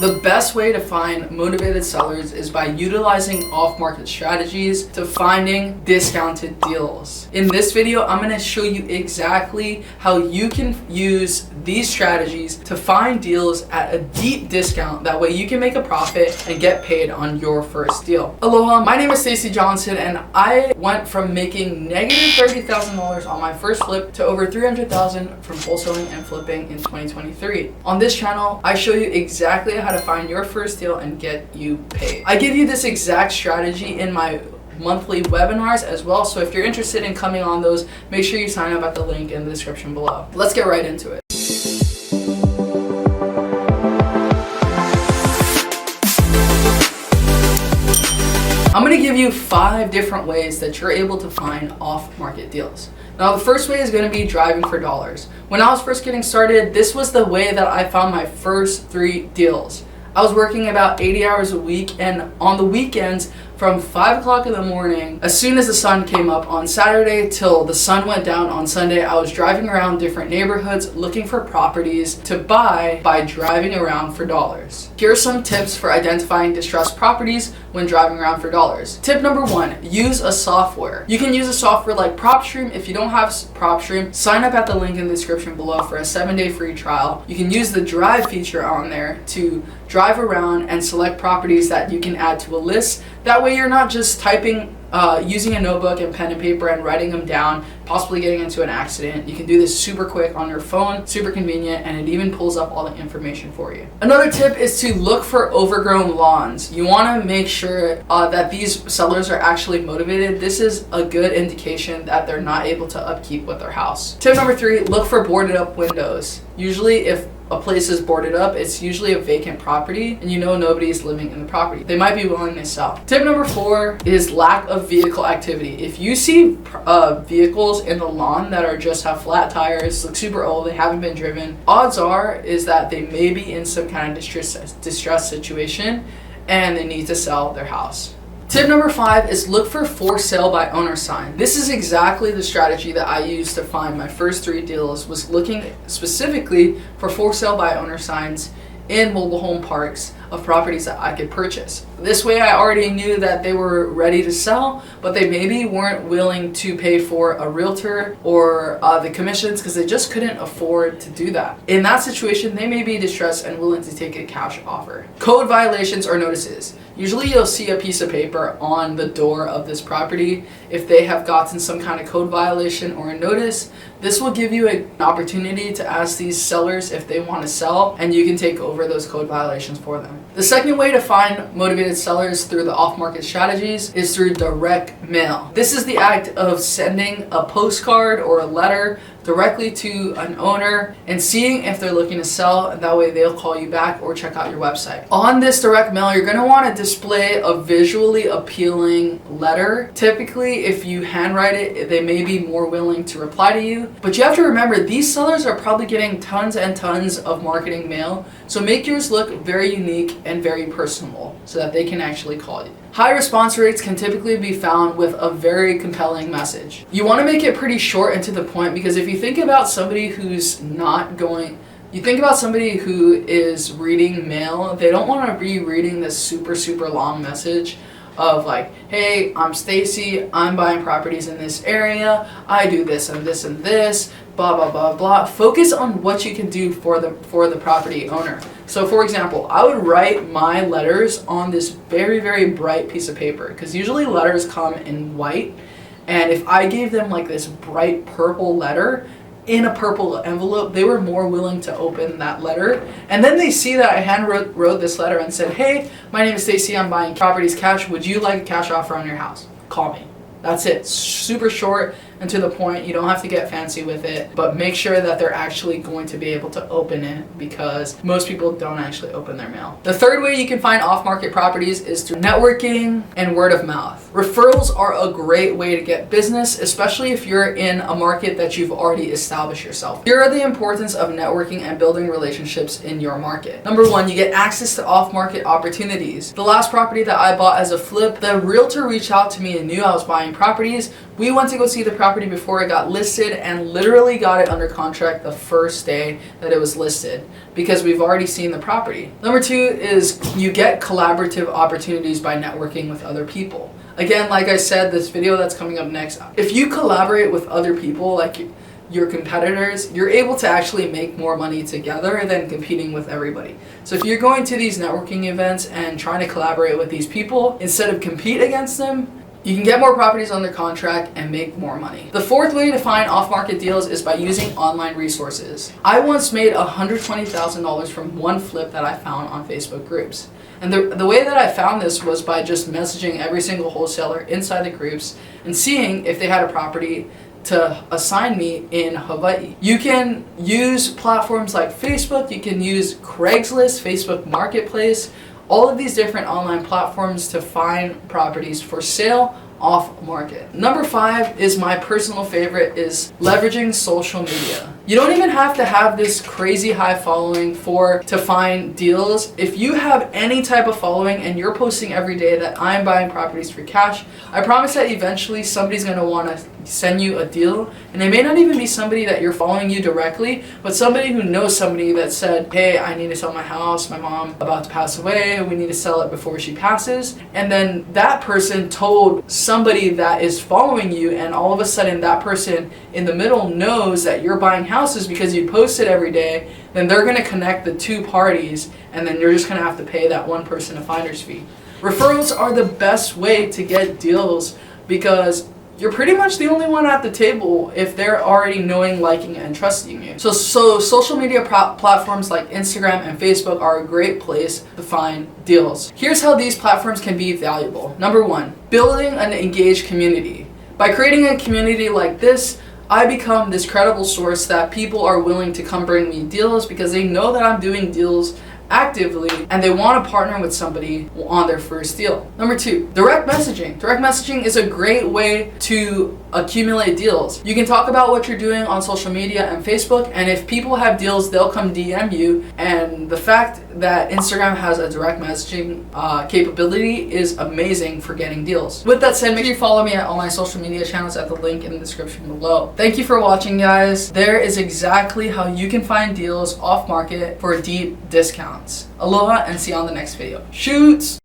The best way to find motivated sellers is by utilizing off-market strategies to finding discounted deals. In this video, I'm going to show you exactly how you can use these strategies to find deals at a deep discount. That way you can make a profit and get paid on your first deal. Aloha, my name is Stacey Johnson, and I went from making negative $30,000 on my first flip to over $300,000 from wholesaling and flipping in 2023. On this channel, I show you exactly how to find your first deal and get you paid. I give you this exact strategy in my monthly webinars as well, so if you're interested in coming on those, make sure you sign up at the link in the description below. Let's get right into it. I'm going to give you 5 different ways that you're able to find off-market deals. Now, the first way is going to be driving for dollars. When I was first getting started, this was the way that I found my first 3 deals. I was working about 80 hours a week, and on the weekends from 5 o'clock in the morning, as soon as the sun came up on Saturday till the sun went down on Sunday, I was driving around different neighborhoods looking for properties to buy by driving around for dollars. Here are some tips for identifying distressed properties when driving around for dollars. Tip number 1, use a software. You can use a software like PropStream. If you don't have PropStream, sign up at the link in the description below for a 7-day free trial. You can use the drive feature on there to drive around and select properties that you can add to a list. That way you're not just typing, using a notebook and pen and paper and writing them down, possibly getting into an accident. You can do this super quick on your phone, super convenient, and it even pulls up all the information for you. Another tip is to look for overgrown lawns. You want to make sure that these sellers are actually motivated. This is a good indication that they're not able to upkeep with their house. Tip number 3, look for boarded up windows. Usually if a place is boarded up, it's usually a vacant property and you know nobody's living in the property. They might be willing to sell. Tip number 4 is lack of vehicle activity. If you see vehicles in the lawn that are just have flat tires, look super old, they haven't been driven, odds are is that they may be in some kind of distress situation and they need to sell their house. Tip number 5 is look for sale by owner sign. This is exactly the strategy that I used to find my first 3 deals, was looking specifically for sale by owner signs in mobile home parks of properties that I could purchase. This way I already knew that they were ready to sell, but they maybe weren't willing to pay for a realtor or the commissions because they just couldn't afford to do that. In that situation, they may be distressed and willing to take a cash offer. Code violations or notices. Usually you'll see a piece of paper on the door of this property. If they have gotten some kind of code violation or a notice, this will give you an opportunity to ask these sellers if they want to sell, and you can take over those code violations for them. The second way to find motivated sellers through the off-market strategies is through direct mail. This is the act of sending a postcard or a letter directly to an owner and seeing if they're looking to sell, and that way they'll call you back or check out your website. On this direct mail, you're going to want to display a visually appealing letter. Typically, if you handwrite it, they may be more willing to reply to you, but you have to remember these sellers are probably getting tons and tons of marketing mail, so make yours look very unique and very personable so that they can actually call you. High response rates can typically be found with a very compelling message. You want to make it pretty short and to the point, because if you think about somebody who's you think about somebody who is reading mail, they don't want to be reading this super long message of like, hey, I'm Stacy, I'm buying properties in this area, I do this and this and this, blah blah blah blah. Focus on what you can do for the property owner. So for example, I would write my letters on this very bright piece of paper, because usually letters come in white, and if I gave them like this bright purple letter in a purple envelope, they were more willing to open that letter. And then they see that I hand wrote this letter and said, hey, my name is Stacy, I'm buying properties cash, would you like a cash offer on your house? Call me. That's it. Super short and to the point. You don't have to get fancy with it, but make sure that they're actually going to be able to open it, because most people don't actually open their mail. The third way you can find off-market properties is through networking and word of mouth. Referrals are a great way to get business, especially if you're in a market that you've already established yourself. Here are the importance of networking and building relationships in your market. Number 1, you get access to off-market opportunities. The last property that I bought as a flip, the realtor reached out to me and knew I was buying properties, We went to go see the property before it got listed and literally got it under contract the first day that it was listed because we've already seen the property. Number 2 is you get collaborative opportunities by networking with other people. Again, like I said, this video that's coming up next, if you collaborate with other people, like your competitors, you're able to actually make more money together than competing with everybody. So if you're going to these networking events and trying to collaborate with these people instead of compete against them, you can get more properties under contract and make more money. The 4th way to find off-market deals is by using online resources. I once made $120,000 from one flip that I found on Facebook groups. And the way that I found this was by just messaging every single wholesaler inside the groups and seeing if they had a property to assign me in Hawaii. You can use platforms like Facebook, you can use Craigslist, Facebook Marketplace, all of these different online platforms to find properties for sale off market. Number 5 is my personal favorite, is leveraging social media. You don't even have to have this crazy high following to find deals. If you have any type of following and you're posting every day that I'm buying properties for cash, I promise that eventually somebody's going to want to send you a deal, and it may not even be somebody that you're following you directly, but somebody who knows somebody that said, hey, I need to sell my house, my mom about to pass away, we need to sell it before she passes. And then that person told somebody that is following you, and all of a sudden that person in the middle knows that you're buying houses because you post it every day. Then they're going to connect the two parties, and then you're just going to have to pay that one person a finder's fee. Referrals are the best way to get deals because you're pretty much the only one at the table if they're already knowing, liking, and trusting you. So social media platforms like Instagram and Facebook are a great place to find deals. Here's how these platforms can be valuable. Number 1, building an engaged community. By creating a community like this, I become this credible source that people are willing to come bring me deals because they know that I'm doing deals actively and they want to partner with somebody on their first deal. Number 2, direct messaging. Direct messaging is a great way to accumulate deals. You can talk about what you're doing on social media and Facebook, and if people have deals, they'll come DM you. And the fact that Instagram has a direct messaging capability is amazing for getting deals. With that said, make sure you follow me at all my social media channels at the link in the description below. Thank you for watching, guys. There is exactly how you can find deals off market for deep discounts. Aloha, and see you on the next video. Shoots!